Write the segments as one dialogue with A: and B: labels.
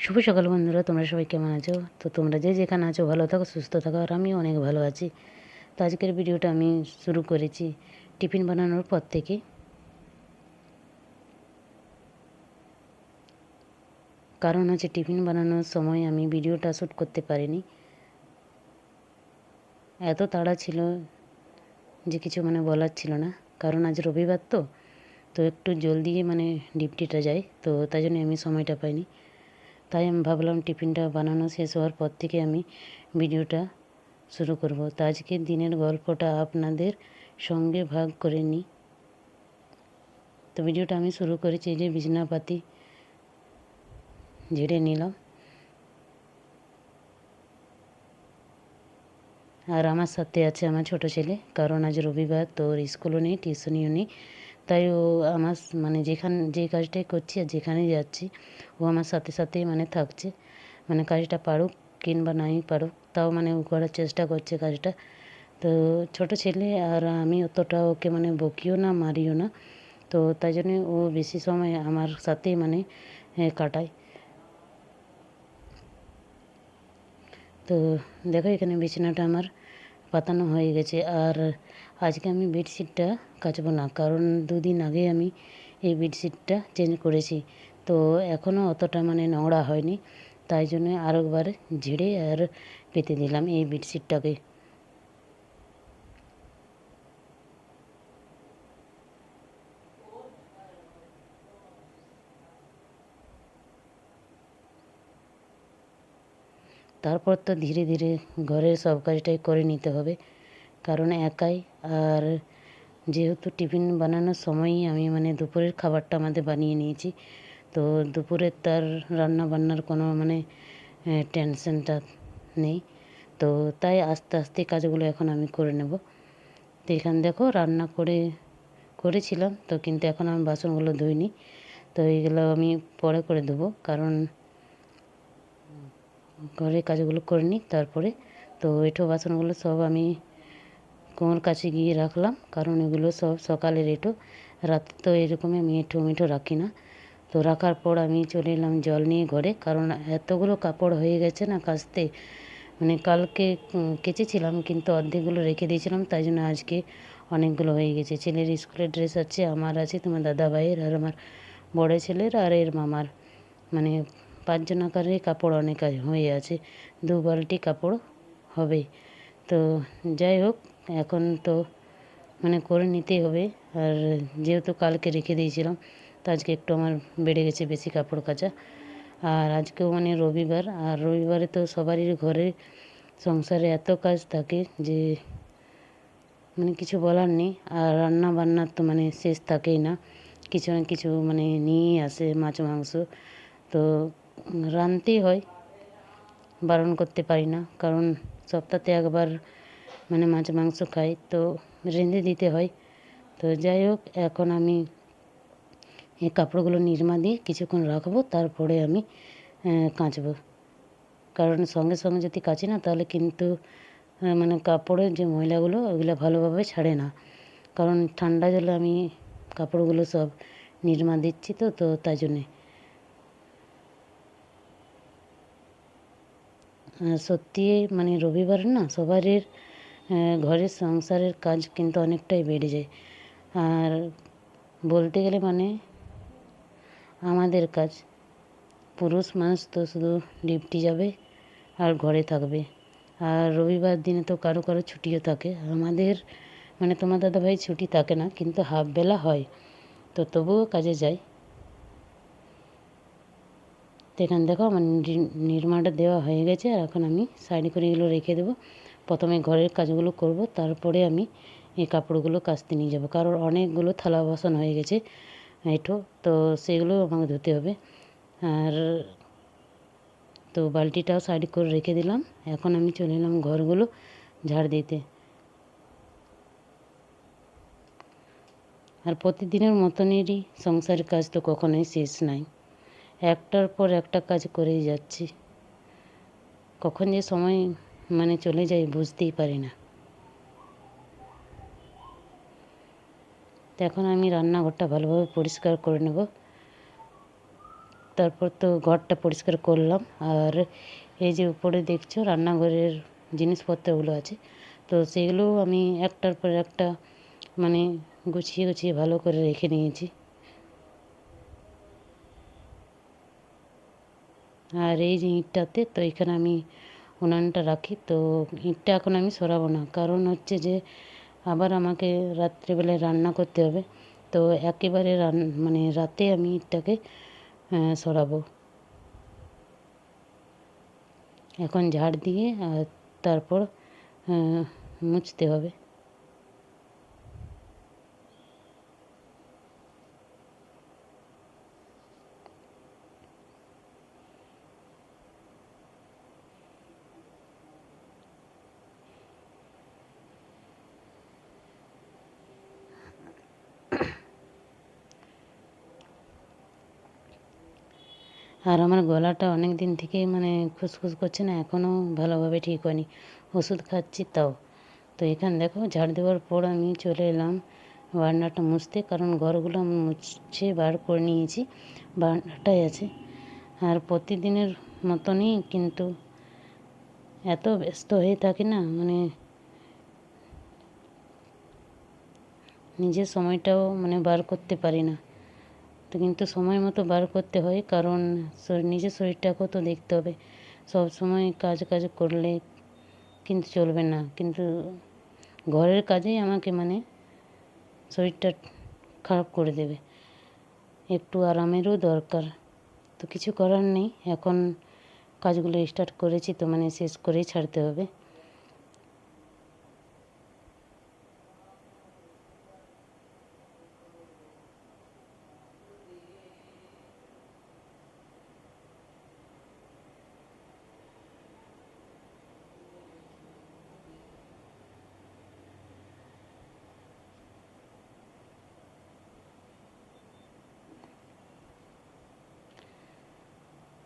A: শুভ সকাল বন্ধুরা, তোমরা সবাই কেমন আছো? তো তোমরা যে যেখানে আছো ভালো থাকো, সুস্থ থাকো, আর আমিও অনেক ভালো আছি। তো আজকের ভিডিওটা আমি শুরু করেছি টিফিন বানানোর পর থেকে। কারণ হচ্ছে টিফিন বানানোর সময় আমি ভিডিওটা শ্যুট করতে পারিনি, এত তাড়া ছিল যে কিছু বলার ছিল না। কারণ আজ রবিবার তো একটু জলদি ডিউটিটা যায়, তো তাই জন্য আমি সময়টা পাইনি। তাই আমি ভাবলাম টিফিনটা বানানো শেষ হওয়ার পর থেকে আমি ভিডিওটা শুরু করব। তো আজকের দিনের গল্পটা আপনাদের সঙ্গে ভাগ করে নিই। তো ভিডিওটা আমি শুরু করেছি, যে বিছনাপাতি ঝেড়ে নিলাম। আর আমার সাথে আছে আমার ছোট ছেলে, কারণ আজ রবিবার, তো ওর স্কুলও নেই, টিউশনিও নেই। তাই ও আমার যে কাজটাই করছি আর যেখানে যাচ্ছি ও আমার সাথে সাথেই থাকছে। কাজটা পারুক কিংবা নাই পারুক, তাও ও করার চেষ্টা করছে কাজটা। তো ছোট ছেলে, আর আমি অতটা ওকে বকিও না, মারিও না। তো তাই জন্যে ও বেশি সময় আমার সাথেই কাটায়। তো দেখো, এখানে বিছানাটা আমার পাতানো হয়ে গেছে। আর আজকে আমি বেডশিটটা কাচবো না, কারণ দুদিন আগে আমি এই বেডশিটটা চেঞ্জ করেছি। তো এখনও অতটা নোংরা হয়নি, তাই জন্য আরেকবার ঝেড়ে আর পেতে দিলাম এই বেডশিটটাকে। তারপর তো ধীরে ধীরে ঘরের সব কাজটাই করে নিতে হবে, কারণ একাই। আর যেহেতু টিফিন বানানোর সময়ই আমি দুপুরের খাবারটা আমাদের বানিয়ে নিয়েছি, তো দুপুরের তার রান্না বান্নার কোনো টেনশনটা নেই। তো তাই আস্তে আস্তে কাজগুলো এখন আমি করে নেব। তো এখানে দেখো, রান্না করেছিলাম তো, কিন্তু এখন আমি বাসনগুলো ধুইনি। তো এইগুলো আমি পরে করে দেবো, কারণ ঘরের কাজগুলো করে নিই তারপরে। তো এঁঠো বাসনগুলো সব আমি কোমর কাছে গিয়ে রাখলাম, কারণ এগুলো সব সকালের এঁঠো। রাতে তো এরকমই আমি এঁঠো মেঠো রাখি না। তো রাখার পর আমি চলে এলাম জল নিয়ে ঘরে, কারণ এতগুলো কাপড় হয়ে গেছে না কাচতে। কালকে কেচেছিলাম, কিন্তু অর্ধেকগুলো রেখে দিয়েছিলাম, তাই জন্য আজকে অনেকগুলো হয়ে গেছে। ছেলের স্কুলের ড্রেস আছে, আমার আছে, তোমার দাদা ভাইয়ের, আর আমার বড় ছেলের, আর এর মামার। 5 জন আকারে কাপড় অনেক হয়ে আছে, 2 বালতি কাপড় হবে। তো যাই হোক, এখন তো করে নিতেই হবে। আর যেহেতু কালকে রেখে দিয়েছিলাম, তো আজকে একটু আমার বেড়ে গেছে বেশি কাপড় কাচা। আর আজকেও রবিবার, আর রবিবারে তো সবারই ঘরে সংসারে এত কাজ থাকে যে কিছু বলার নেই। আর রান্না বান্নার তো শেষ থাকেই না, কিছু না কিছু নিয়েই আসে, মাছ মাংস। তো রাঁধতেই হয়, বারণ করতে পারি না, কারণ সপ্তাহে একবার মাছ মাংস খাই, তো রেঁধে দিতে হয়। তো যাই হোক, এখন আমি এই কাপড়গুলো নিরমা দিয়ে কিছুক্ষণ রাখবো, তারপরে আমি কাচবো। কারণ সঙ্গে সঙ্গে যদি কাচি না, তাহলে কিন্তু কাপড়ের যে ময়লাগুলো ওগুলো ভালোভাবে ছাড়ে না। কারণ ঠান্ডা জলে আমি কাপড়গুলো সব নিরমা দিচ্ছি, তো তাই জন্যে। সত্যি রবিবার না সবারই ঘরের সংসারের কাজ কিন্তু অনেকটাই বেড়ে যায়। আর বলতে গেলে আমাদের কাজ, পুরুষ মানুষ তো শুধু ডিউটি যাবে আর ঘরে থাকবে। আর রবিবার দিনে তো কারো কারো ছুটিও থাকে, আমাদের তোমার দাদাভাই ছুটি থাকে না, কিন্তু হাফ বেলা হয়, তো তবুও কাজে যায়। তো এখানে দেখো, আমার নিরমাটা দেওয়া হয়ে গেছে, আর এখন আমি সাইড করে এগুলো রেখে দেবো। প্রথমে ঘরের কাজগুলো করব, তারপরে আমি এই কাপড়গুলো কাচতে নিয়ে যাব, কারণ অনেকগুলো থালা বাসন হয়ে গেছে এঁঠো, তো সেগুলো আমাকে ধুতে হবে। আর তো বালতিটাও সাইড করে রেখে দিলাম, এখন আমি চলে এলাম ঘরগুলো ঝাড় দিতে। আর প্রতিদিনের মতনেরই সংসারের কাজ তো কখনোই শেষ নাই, একটার পর একটা কাজ করেই যাচ্ছি, কখন যে সময় চলে যায় বুঝতেই পারি না। তো এখন আমি রান্নাঘরটা ভালোভাবে পরিষ্কার করে নেব। তারপর তো ঘরটা পরিষ্কার করলাম। আর এই যে উপরে দেখছো রান্নাঘরের জিনিসপত্রগুলো আছে, তো সেগুলোও আমি একটার পর একটা মানে গুছিয়ে গুছিয়ে ভালো করে রেখে নিয়েছি। আর এই যে ইঁটটাতে, তো এখানে আমি উনানটা রাখি। তো ইঁটটা এখন আমি সরাবো না, কারণ হচ্ছে যে আবার আমাকে রাত্রিবেলায় রান্না করতে হবে। তো একেবারে মানে রাতে আমি ইঁটটাকে সরাবো। এখন ঝাড় দিয়ে আর তারপর মুছতে হবে। আর আমার গলাটা অনেক দিন থেকেই মানে খুসখুস করছে না, এখনও ভালোভাবে ঠিক হয়নি, ওষুধ খাচ্ছি তাও। তো এখানে দেখো ঝাড় দেওয়ার পর আমি চলে এলাম বারান্দাটা মুছতে, কারণ ঘরগুলো আমি মুছে বার করে নিয়েছি, বারান্দাটাই আছে। আর প্রতিদিনের মতনই কিন্তু এত ব্যস্ত হয়ে থাকি না, মানে নিজের সময়টাও মানে বার করতে পারি না। তো কিন্তু সময় মতো বার করতে হয়, কারণ নিজের শরীরটাকেও তো দেখতে হবে। সব সময় কাজ কাজ করলে কিন্তু চলবে না, কিন্তু ঘরের কাজেই আমাকে মানে শরীরটা খারাপ করে দেবে, একটু আরামেরও দরকার। তো কিছু করার নেই, এখন কাজগুলো স্টার্ট করেছি তো মানে শেষ করেই ছাড়তে হবে।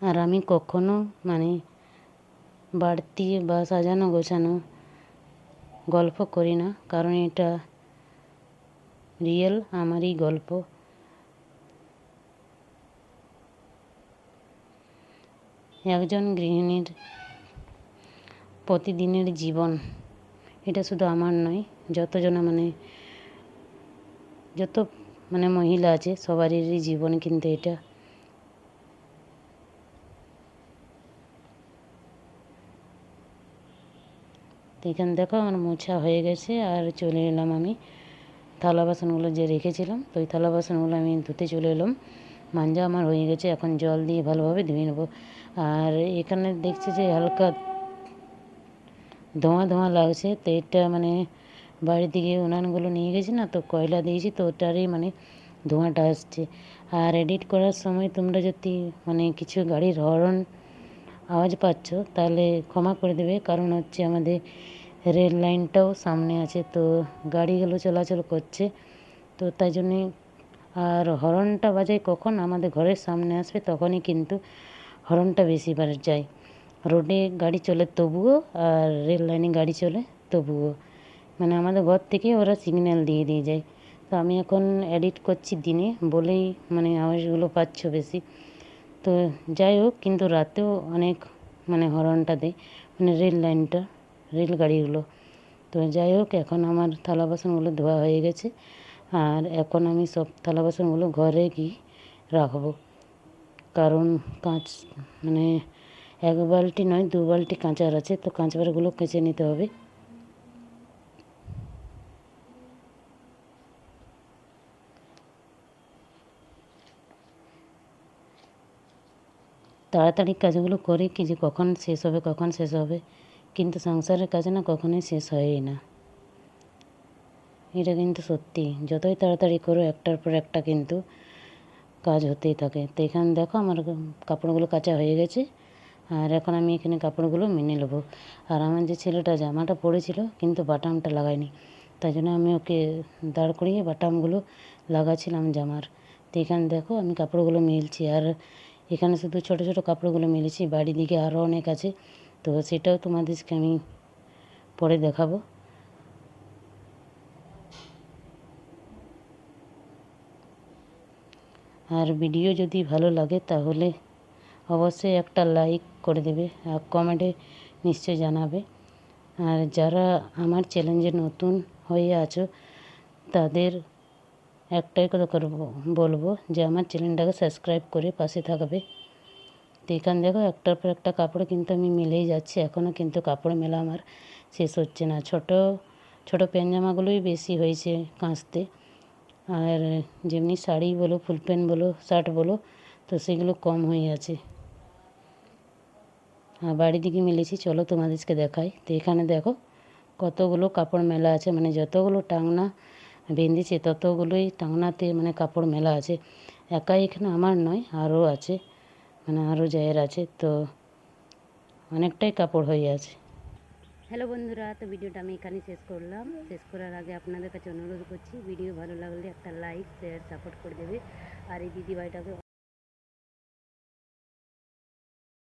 A: আর আমি কখনো মানে বাড়তি বা সাজানো গোছানো গল্প করি না, কারণ এটা রিয়েল আমারই গল্প। একজন গৃহিণীর প্রতিদিনের জীবন, এটা শুধু আমার নয়, যত মানে মহিলা আছে সবারই জীবন কিন্তু এটা। তো এখানে দেখো আমার মোছা হয়ে গেছে, আর চলে এলাম আমি থালা বাসনগুলো যে রেখেছিলাম, তো ওই থালা বাসনগুলো আমি ধুতে চলে এলাম। মাঞ্জা আমার হয়ে গেছে, এখন জল দিয়ে ভালোভাবে ধুয়ে নেবো। আর এখানে দেখছি যে হালকা ধোঁয়া ধোঁয়া লাগছে, তো এটা মানে বাড়ির দিকে উনানগুলো নিয়ে গেছি না, তো কয়লা দিয়েছি, তো ওটারই মানে ধোঁয়াটা আসছে। আর এডিট করার সময় তোমরা যদি মানে কিছু গাড়ির হর্ন আওয়াজ পাচ্ছ তাহলে ক্ষমা করে দেবে, কারণ হচ্ছে আমাদের রেল লাইনটাও সামনে আছে, তো গাড়িগুলো চলাচল করছে, তো তাই জন্যে। আর হর্নটা বাজায় কখন আমাদের ঘরের সামনে আসবে তখনই কিন্তু হর্নটা বেশি বার যায়। রোডে গাড়ি চলে তবুও, আর রেল লাইনে গাড়ি চলে তবুও, মানে আমাদের ঘর থেকে ওরা সিগন্যাল দিয়ে দিয়ে যায়। তো আমি এখন এডিট করছি দিনে বলেই মানে আওয়াজগুলো পাচ্ছ বেশি। তো যাই হোক, কিন্তু রাতেও অনেক মানে হর্নটা দেয়, মানে রেলগাড়িগুলো। তো যাই হোক, এখন আমার থালা বাসনগুলো ধোয়া হয়ে গেছে, আর এখন আমি সব থালা বাসনগুলো ঘরে গিয়ে রাখবো, কারণ মানে এক বালতি নয় 2 বালতি কাঁচার আছে, তো কাঁচবারগুলো কেচে নিতে হবে। তাড়াতাড়ি কাজগুলো করে কি যে কখন শেষ হবে, কিন্তু সংসারের কাজ না কখনোই শেষ হয়ই না, এটা কিন্তু সত্যি। যতই তাড়াতাড়ি করো একটার পর একটা কিন্তু কাজ হতেই থাকে। তো এখানে দেখো আমার কাপড়গুলো কাচা হয়ে গেছে, আর এখন আমি এখানে কাপড়গুলো মেনে নেবো। আর আমার যে ছেলেটা জামাটা পরেছিল কিন্তু বাটামটা লাগায়নি, তাই জন্য আমি ওকে দাঁড় করিয়ে বাটামগুলো লাগাচ্ছিলাম জামার। তো এখানে দেখো আমি কাপড়গুলো মেলছি, আর এখানে শুধু ছোটো ছোটো কাপড়গুলো মেলেছি, বাড়ি দিকে আরও অনেক আছে, তো সেটাও তোমাদেরকে আমি পরে দেখাবো। আর ভিডিও যদি ভালো লাগে তাহলে অবশ্যই একটা লাইক করে দেবে আর কমেন্টে নিশ্চয়ই জানাবে। আর যারা আমার চ্যালেঞ্জে নতুন হয়ে আছো তাদের একটাই কথা বলবো যে আমার চ্যানেলটাকে সাবস্ক্রাইব করে পাশে থাকবে। তো এখানে দেখো একটার পর একটা কাপড় কিন্তু আমি মেলেই যাচ্ছি, এখনও কিন্তু কাপড় মেলা আমার শেষ হচ্ছে না। ছোট ছোট প্যান্ট-জামাগুলোই বেশি হয়েছে কাচতে, আর যেমনি শাড়ি বলো, ফুল প্যান্ট বলো, শার্ট বলো, তো সেগুলো কম হয়ে আছে। আর বাড়ির দিকে মেলেছি, চলো তোমাদেরকে দেখাই। তো এখানে দেখো কতগুলো কাপড় মেলা আছে, মানে যতগুলো টাংনা বেঁধেছে ততগুলোই টাংনাতে মানে কাপড় মেলা আছে। একাই এখানে আমার নয়, আরও আছে, মানে আরও জায়ের আছে, তো অনেকটাই কাপড় হয়ে আছে। হ্যালো বন্ধুরা, তো ভিডিওটা আমি এখানে শেষ করলাম। শেষ করার আগে আপনাদের কাছে অনুরোধ করছি, ভিডিও ভালো লাগলে একটা লাইক, শেয়ার, সাপোর্ট করে দেবে। আর এই দিদিভাইটাকে